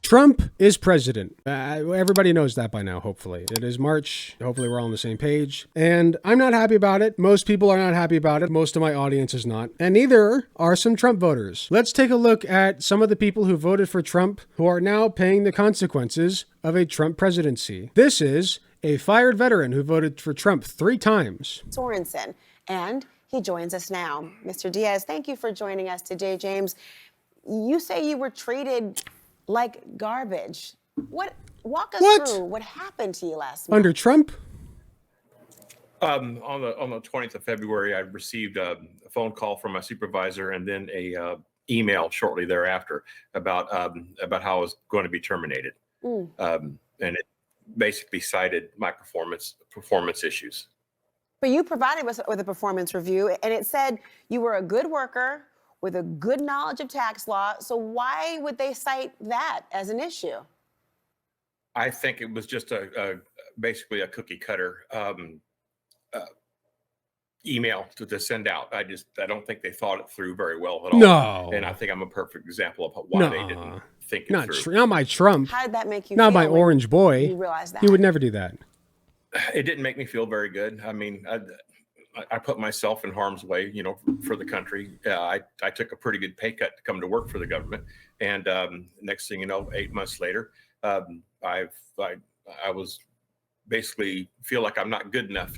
Trump is president. Everybody knows that by now, hopefully. It is March. Hopefully we're all on the same page. And I'm not happy about it. Most people are not happy about it. Most of my audience is not. And neither are some Trump voters. Let's take a look at some of the people who voted for Trump who are now paying the consequences of a Trump presidency. This is a fired veteran who voted for Trump 3 times. Sorensen. And he joins us now. Mr. Diaz, thank you for joining us today, James. You say you were treated like garbage. Walk us through what happened to you last month. Under Trump? On the 20th of February, I received a phone call from my supervisor and then a email shortly thereafter about how I was going to be terminated. And it basically cited my performance issues. But you provided us with a performance review, and it said you were a good worker with a good knowledge of tax law. So why would they cite that as an issue? I think it was just basically a cookie cutter email to send out. I don't think they thought it through very well at all. No. And I think I'm a perfect example of why they didn't think it through. Not my Trump. How did that make you not feel? Not my orange boy. You realized that? He would never do that. It didn't make me feel very good. I mean, I put myself in harm's way, for the country. I took a pretty good pay cut to come to work for the government. And next thing you know, 8 months later, I was basically feel like I'm not good enough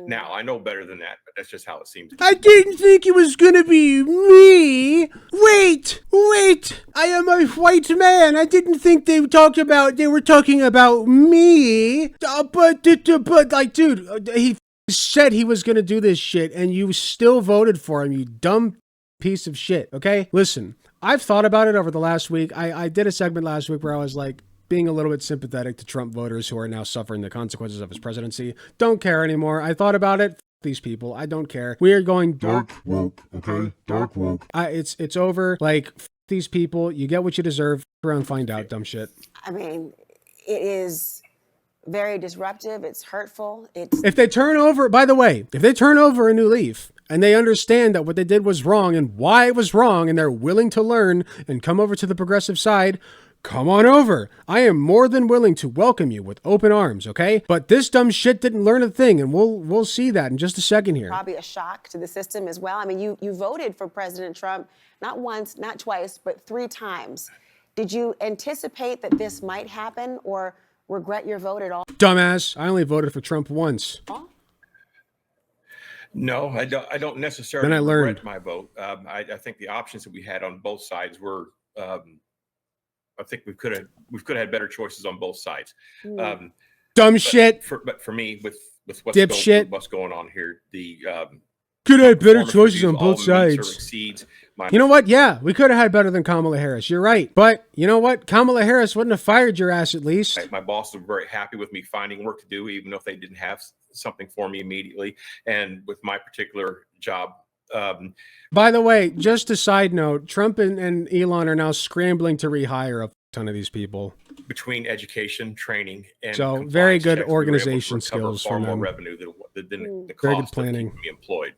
now I know better than that, but that's just how it seems. I didn't think it was going to be me. Wait, I am a white man. I didn't think they were talking about me. But like, dude, he said he was going to do this shit and you still voted for him, you dumb piece of shit. Okay, listen, I've thought about it over the last week. I did a segment last week where I was like being a little bit sympathetic to Trump voters who are now suffering the consequences of his presidency. Don't care anymore. I thought about it. These people, I don't care. We are going dark woke, okay? Dark woke. It's over. Like, these people, you get what you deserve. Around, find out, dumb shit. I mean, it is very disruptive. It's hurtful. If they turn over, by the way, if they turn over a new leaf and they understand that what they did was wrong and why it was wrong and they're willing to learn and come over to the progressive side, come on over. I am more than willing to welcome you with open arms, okay? But this dumb shit didn't learn a thing, and we'll see that in just a second here. Probably a shock to the system as well. I mean, you voted for President Trump not once, not twice, but 3 times. Did you anticipate that this might happen or regret your vote at all? Dumbass, I only voted for Trump once. Oh? No, I don't necessarily regret my vote. I think the options that we had on both sides were I think we could have had better choices on both sides. Dumb shit. But for me, with what's going on here, the could have had better choices on both sides. You know what? Yeah, we could have had better than Kamala Harris. You're right. But you know what? Kamala Harris wouldn't have fired your ass at least. My boss was very happy with me finding work to do, even if they didn't have something for me immediately. And with my particular job. By the way, just a side note, Trump and Elon are now scrambling to rehire a ton of these people. Between education, training, and so very good checks, organization we were able to skills far from more them. Revenue than the very cost good planning. of keeping me employed.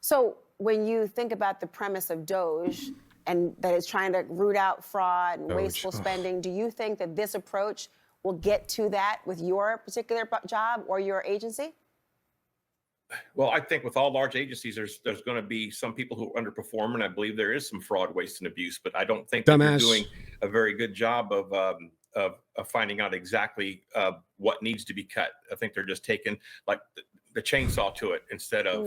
So when you think about the premise of Doge and that it's trying to root out fraud and wasteful spending, do you think that this approach will get to that with your particular job or your agency? Well, I think with all large agencies, there's going to be some people who underperform, and I believe there is some fraud, waste, and abuse. But I don't think that they're doing a very good job of finding out exactly what needs to be cut. I think they're just taking like the chainsaw to it instead of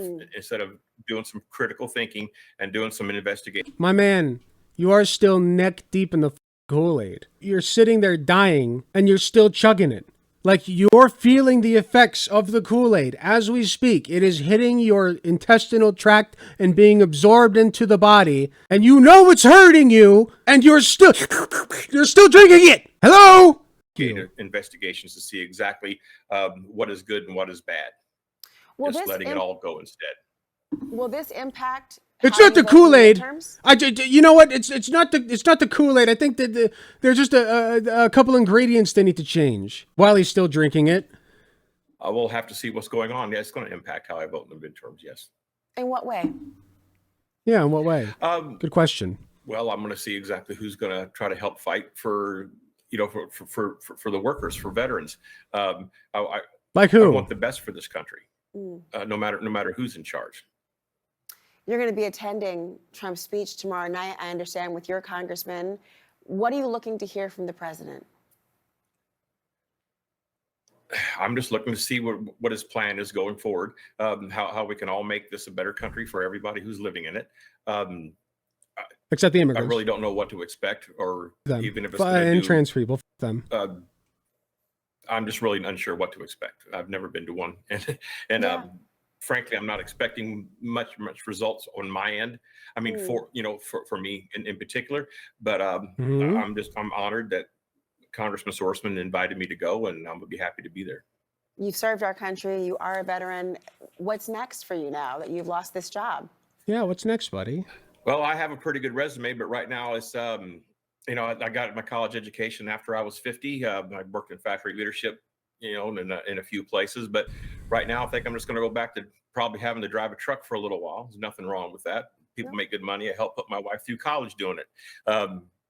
doing some critical thinking and doing some investigation. My man, you are still neck deep in the Kool-Aid. You're sitting there dying, and you're still chugging it. Like, you're feeling the effects of the Kool-Aid as we speak. It is hitting your intestinal tract and being absorbed into the body. And you know it's hurting you, and you're still drinking it. Hello? Investigations to see exactly what is good and what is bad. Well, just letting it all go instead. Will this impact? It's not the Kool-Aid. You know what? It's not the Kool-Aid. I think that there's just a couple ingredients they need to change while he's still drinking it. We'll have to see what's going on. Yeah, it's going to impact how I vote in the midterms. Yes. In what way? Yeah, in what way? Good question. Well, I'm going to see exactly who's going to try to help fight for, for the workers, for veterans. Like who? I want the best for this country, no matter who's in charge. You're going to be attending Trump's speech tomorrow night, I understand, with your congressman. What are you looking to hear from the president? I'm just looking to see what his plan is going forward, how we can all make this a better country for everybody who's living in it. Except the immigrants. I really don't know what to expect, or them. even if it's and trans people. Them. I'm just really unsure what to expect. I've never been to one, and frankly, I'm not expecting much results on my end. I mean, for me in particular, but I'm honored that Congressman Sorsman invited me to go, and I'm gonna be happy to be there. You've served our country. You are a veteran. What's next for you now that you've lost this job? Yeah, what's next, buddy? Well, I have a pretty good resume, but right now it's, I got my college education after I was 50. I worked in factory leadership, in a few places. But right now, I think I'm just going to go back to probably having to drive a truck for a little while. There's nothing wrong with that. People make good money. I helped put my wife through college doing it.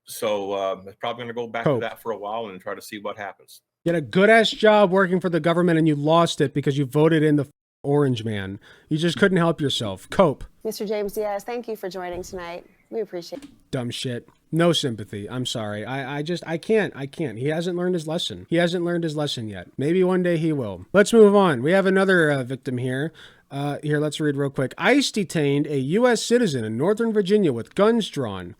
So I'm probably going to go back to that for a while and try to see what happens. You had a good-ass job working for the government, and you lost it because you voted in the orange man. You just couldn't help yourself. Cope. Mr. James Diaz, thank you for joining tonight. We appreciate it. Dumb shit. No sympathy. I'm sorry. I can't. He hasn't learned his lesson. He hasn't learned his lesson yet. Maybe one day he will. Let's move on. We have another victim here. Here, let's read real quick. ICE detained a U.S. citizen in Northern Virginia with guns drawn.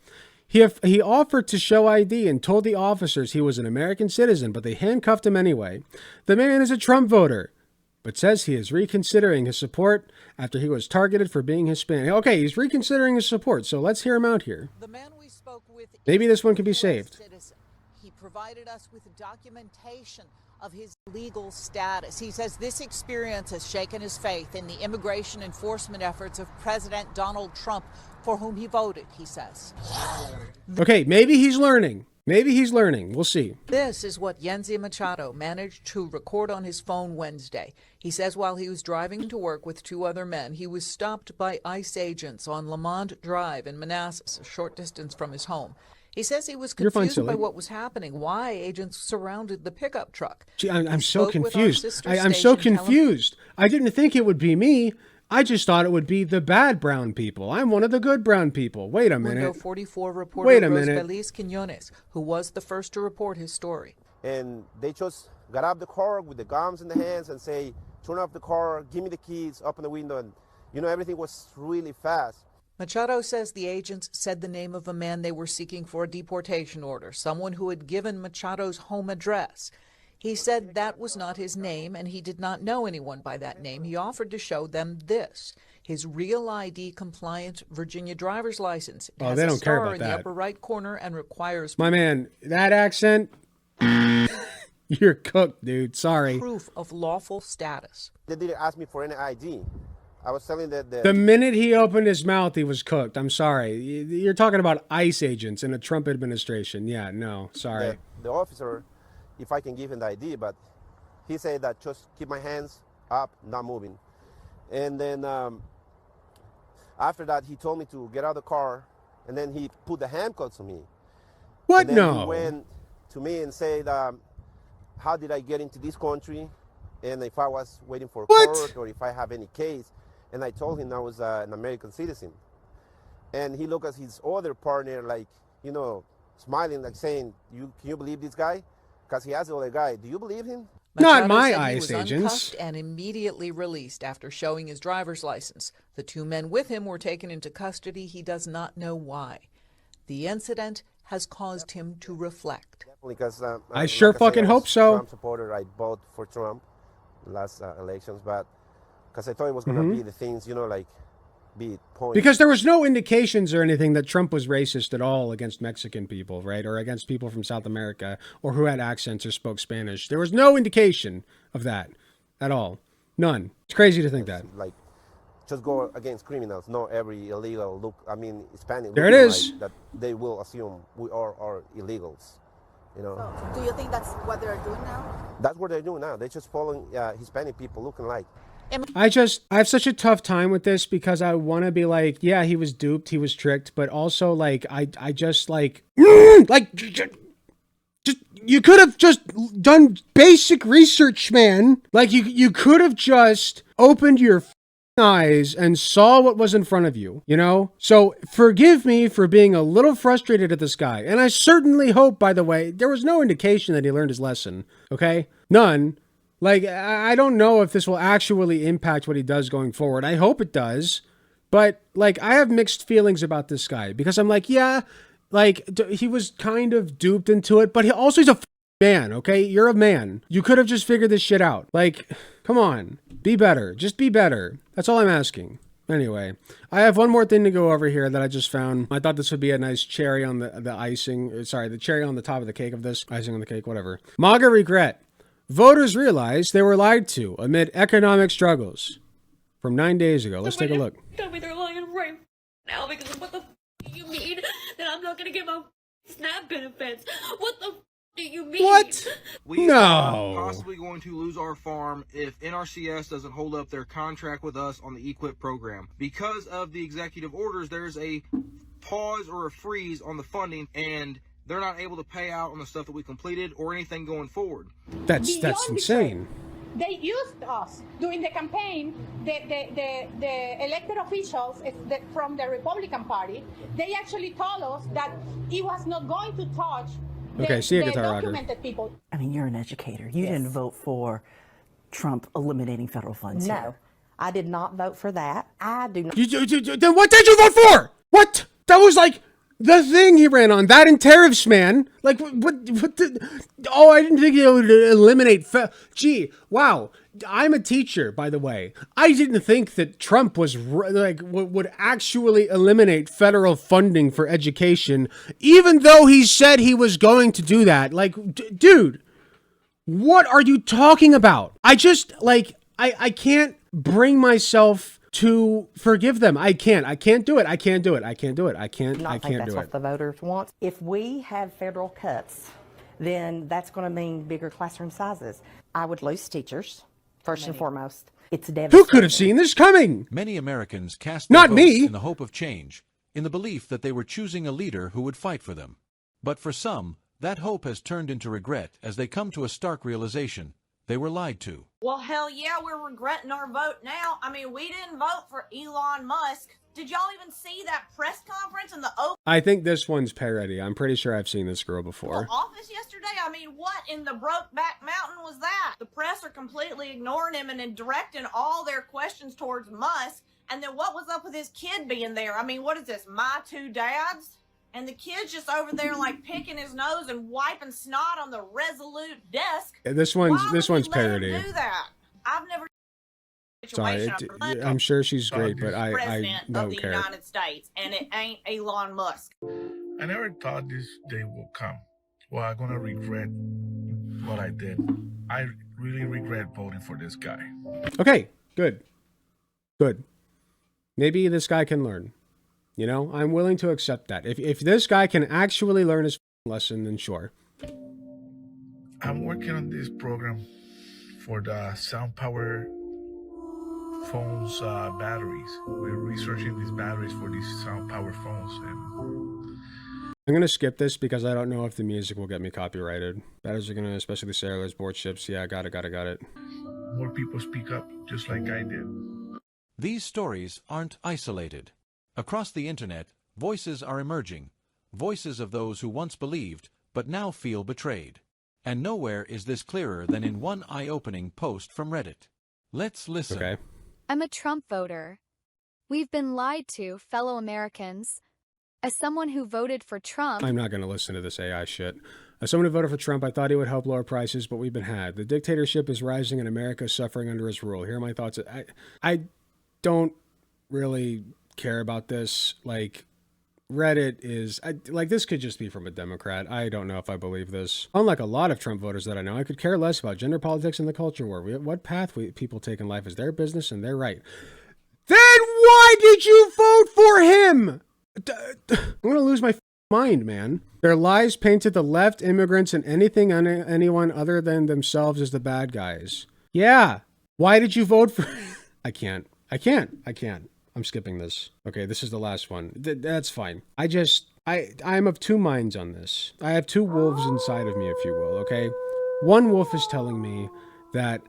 He offered to show ID and told the officers he was an American citizen, but they handcuffed him anyway. The man is a Trump voter, but says he is reconsidering his support after he was targeted for being Hispanic. Okay, he's reconsidering his support, so let's hear him out here. The man we spoke with, maybe this one can be saved. Citizen. He provided us with documentation of his legal status. He says this experience has shaken his faith in the immigration enforcement efforts of President Donald Trump, for whom he voted, he says. Okay, maybe he's learning. Maybe he's learning. We'll see. This is what Yenzi Machado managed to record on his phone Wednesday. He says while he was driving to work with two other men, he was stopped by ICE agents on Lamont Drive in Manassas, a short distance from his home. He says he was confused by what was happening, why agents surrounded the pickup truck. Gee, I'm so confused. I'm so confused. I didn't think it would be me. I just thought it would be the bad brown people. I'm one of the good brown people. Wait a minute. Window 44 reporter Rosbeliz Quinones, who was the first to report his story. And they just got out of the car with the guns in the hands and say, turn off the car, give me the keys, open the window. And, everything was really fast. Machado says the agents said the name of a man they were seeking for a deportation order, someone who had given Machado's home address. He said that was not his name, and he did not know anyone by that name. He offered to show them this, his real ID compliant Virginia driver's license. It has they don't a care star about in that. the upper right corner and requires my man, that accent, you're cooked, dude. Sorry. Proof of lawful status. They didn't ask me for any ID. I was telling that the minute he opened his mouth, he was cooked. I'm sorry. You're talking about ICE agents in a Trump administration. Yeah, no, sorry. The officer, if I can give him the ID, but he said that just keep my hands up, not moving. And then after that, he told me to get out of the car, and then he put the handcuffs on me. What? And then No. He went to me and said, how did I get into this country? And if I was waiting for court or if I have any case. And I told him I was an American citizen. And he looked at his other partner like, smiling, like saying, can you believe this guy? Because he asked the other guy, do you believe him? Not Machado my said ICE he was agents. uncuffed and immediately released after showing his driver's license. The two men with him were taken into custody. He does not know why. The incident has caused him to reflect. Definitely, because I sure fucking hope so. Trump supporter. I voted for Trump last elections, but because I thought it was going to be the things, be points. Because there was no indications or anything that Trump was racist at all against Mexican people, right? Or against people from South America or who had accents or spoke Spanish. There was no indication of that at all. None. It's crazy to think that. Like, just go against criminals. Not every illegal Hispanic. There it is. That they will assume we are illegals. So, do you think that's what they're doing now? That's what they're doing now. They're just following Hispanic people looking like. I have such a tough time with this because I want to be like, yeah, he was duped, he was tricked, but also like, I just like, just, you could have just done basic research, man. Like you could have just opened your eyes and saw what was in front of you, you know? So forgive me for being a little frustrated at this guy. And I certainly hope, by the way, there was no indication that he learned his lesson, okay? None. Like, I don't know if this will actually impact what he does going forward. I hope it does. But, like, I have mixed feelings about this guy because I'm like, yeah, like, he was kind of duped into it, but he's a man, okay? You're a man. You could have just figured this shit out. Like, come on. Be better. Just be better. That's all I'm asking. Anyway, I have one more thing to go over here that I just found. I thought this would be a nice cherry on the icing. Sorry, the cherry on the top of the cake of this. Icing on the cake, whatever. MAGA regret. Voters realized they were lied to amid economic struggles. From 9 days ago. Let's take a look. Tell me they're lying right now because of what the you mean that I'm not going to get my SNAP benefits. What the do you mean? What? We No. are possibly going to lose our farm if NRCS doesn't hold up their contract with us on the EQIP program. Because of the executive orders, there's a pause or a freeze on the funding, and they're not able to pay out on the stuff that we completed or anything going forward. That's insane. They used us during the campaign. The elected officials from the Republican Party, they actually told us that it was not going to touch the documented people. I mean, you're an educator. You didn't vote for Trump eliminating federal funds. No, I did not vote for that. I do not. Then what did you vote for? What? That was like the thing he ran on. That and tariffs, man. Like, what oh, I didn't think it would eliminate. Gee, wow. I'm a teacher, by the way. I didn't think that Trump was would actually eliminate federal funding for education, even though he said he was going to do that. Like, dude, what are you talking about? I just, like, I can't bring myself to forgive them. I can't do it. I can't do it. I can't do it. I can't That's do what it. the voters want. If we have federal cuts, then that's going to mean bigger classroom sizes. I would lose teachers, first and foremost. It's devastating. Who could have seen this coming? Many Americans cast their Not votes me. in the hope of change, in the belief that they were choosing a leader who would fight for them. But for some, that hope has turned into regret as they come to a stark realization. They were lied to. Well, hell yeah, we're regretting our vote now. I mean, we didn't vote for Elon Musk. Did y'all even see that press conference in the Oval I think this one's parody. I'm pretty sure I've seen this girl before. office yesterday? I mean, what in the Brokeback Mountain was that? The press are completely ignoring him and directing all their questions towards Musk. And then what was up with his kid being there? I mean, what is this, my two dads? And the kid's just over there like picking his nose and wiping snot on the Resolute desk. This one's parody. Do that? I've never. Sorry, I'm sure she's great, but I don't of the care. United States, and it ain't Elon Musk. I never thought this day will come. Well, I'm gonna regret what I did. I really regret voting for this guy. Okay, good. Maybe this guy can learn. You know, I'm willing to accept that. If this guy can actually learn his lesson, then sure. I'm working on this program for the Sound Power phones batteries. We're researching these batteries for these Sound Power phones. And I'm going to skip this because I don't know if the music will get me copyrighted. Batteries are going to, especially the sailors, board ships. Yeah, got it. more people speak up just like I did. These stories aren't isolated. Across the internet, voices are emerging. Voices of those who once believed, but now feel betrayed. And nowhere is this clearer than in one eye-opening post from Reddit. Let's listen. Okay. I'm a Trump voter. We've been lied to, fellow Americans. As someone who voted for Trump... I'm not going to listen to this AI shit. As someone who voted for Trump, I thought he would help lower prices, but we've been had. The dictatorship is rising and America is suffering under his rule. Here are my thoughts. I don't really care about this. Like, Reddit is... this could just be from a Democrat. I don't know if I believe this. Unlike a lot of Trump voters that I know, I could care less about gender politics and the culture war. What path people take in life is their business and their right. Then why did you vote for him? I'm going to lose my mind, man. Their lies painted the left, immigrants, and anyone other than themselves as the bad guys. Yeah. Why did you vote for I can't. I'm skipping this. Okay, this is the last one. That's fine. I'm of two minds on this. I have two wolves inside of me, if you will, okay? One wolf is telling me that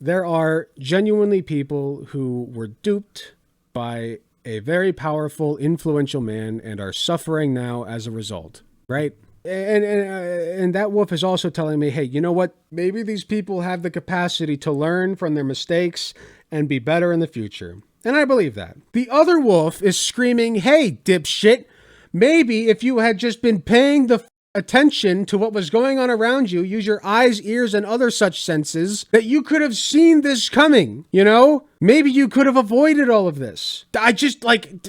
there are genuinely people who were duped by a very powerful, influential man and are suffering now as a result, right? And that wolf is also telling me, hey, you know what? Maybe these people have the capacity to learn from their mistakes and be better in the future. And I believe that. The other wolf is screaming, hey, dipshit, maybe if you had just been paying the attention to what was going on around you, use your eyes, ears, and other such senses, that you could have seen this coming, you know? Maybe you could have avoided all of this. It's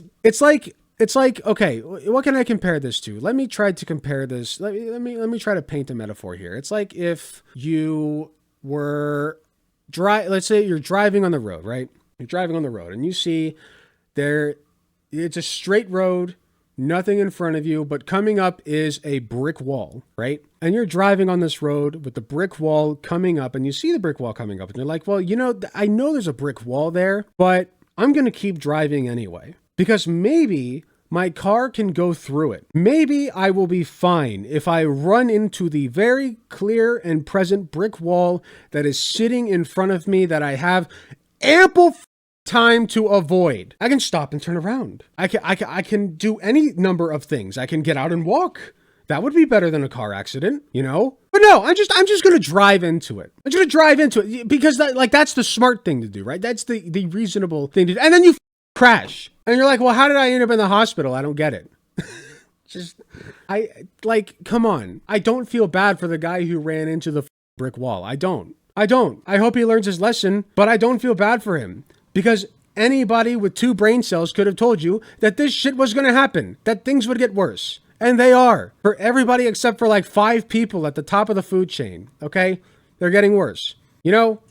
like, okay, what can I compare this to? Let me try to compare this. Let me try to paint a metaphor here. It's like if you were let's say you're driving on the road, right? You're driving on the road and you see it's a straight road, nothing in front of you, but coming up is a brick wall, right? And you're driving on this road with the brick wall coming up, and you see the brick wall coming up, and you're like, well, you know, I know there's a brick wall there, but I'm going to keep driving anyway, because maybe my car can go through it. Maybe I will be fine if I run into the very clear and present brick wall that is sitting in front of me that I have ample time to avoid. I can stop and turn around. I can do any number of things. I can get out and walk. That would be better than a car accident, you know? But no, I'm just going to drive into it. I'm just going to drive into it because that's the smart thing to do, right? That's the reasonable thing to do. And then you crash. And you're like, well, how did I end up in the hospital? I don't get it. Come on. I don't feel bad for the guy who ran into the brick wall. I don't. I hope he learns his lesson, but I don't feel bad for him. Because anybody with 2 brain cells could have told you that this shit was going to happen, that things would get worse. And they are. For everybody except for like 5 people at the top of the food chain, okay? They're getting worse. You know,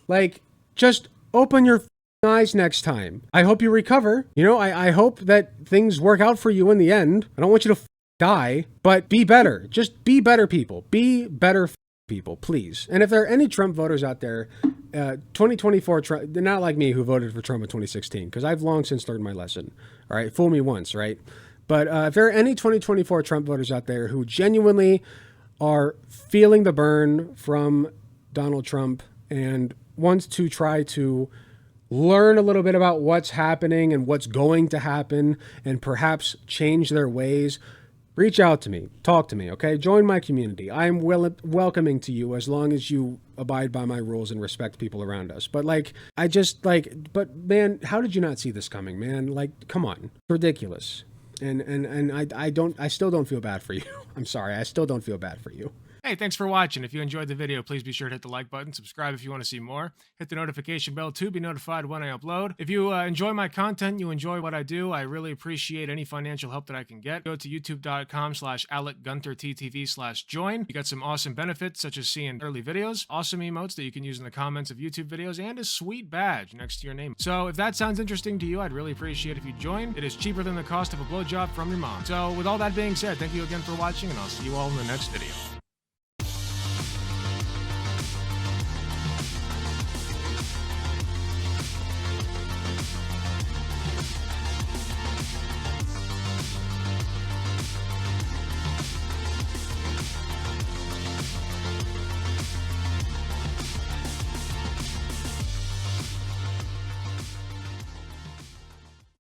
just open your eyes next time. I hope you recover. You know, I hope that things work out for you in the end. I don't want you to die, but be better. Just be better people. Be better people, please. And if there are any Trump voters out there, 2024 Trump, they're not like me who voted for Trump in 2016, because I've long since learned my lesson. All right, fool me once, right? But if there are any 2024 Trump voters out there who genuinely are feeling the burn from Donald Trump and wants to try to learn a little bit about what's happening and what's going to happen and perhaps change their ways, reach out to me, talk to me, okay? Join my community. I'm welcoming to you as long as you abide by my rules and respect people around us. But but man, how did you not see this coming, man? Come on, it's ridiculous. And I still don't feel bad for you. I'm sorry, I still don't feel bad for you. Hey, thanks for watching. If you enjoyed the video, please be sure to hit the like button, subscribe if you want to see more, hit the notification bell to be notified when I upload. If you enjoy my content, you enjoy what I do, I really appreciate any financial help that I can get. Go to youtube.com/AlecGunterTTV/join. You got some awesome benefits, such as seeing early videos, awesome emotes that you can use in the comments of YouTube videos, and a sweet badge next to your name. So if that sounds interesting to you, I'd really appreciate if you join. It is cheaper than the cost of a blowjob from your mom. So with all that being said, thank you again for watching, and I'll see you all in the next video.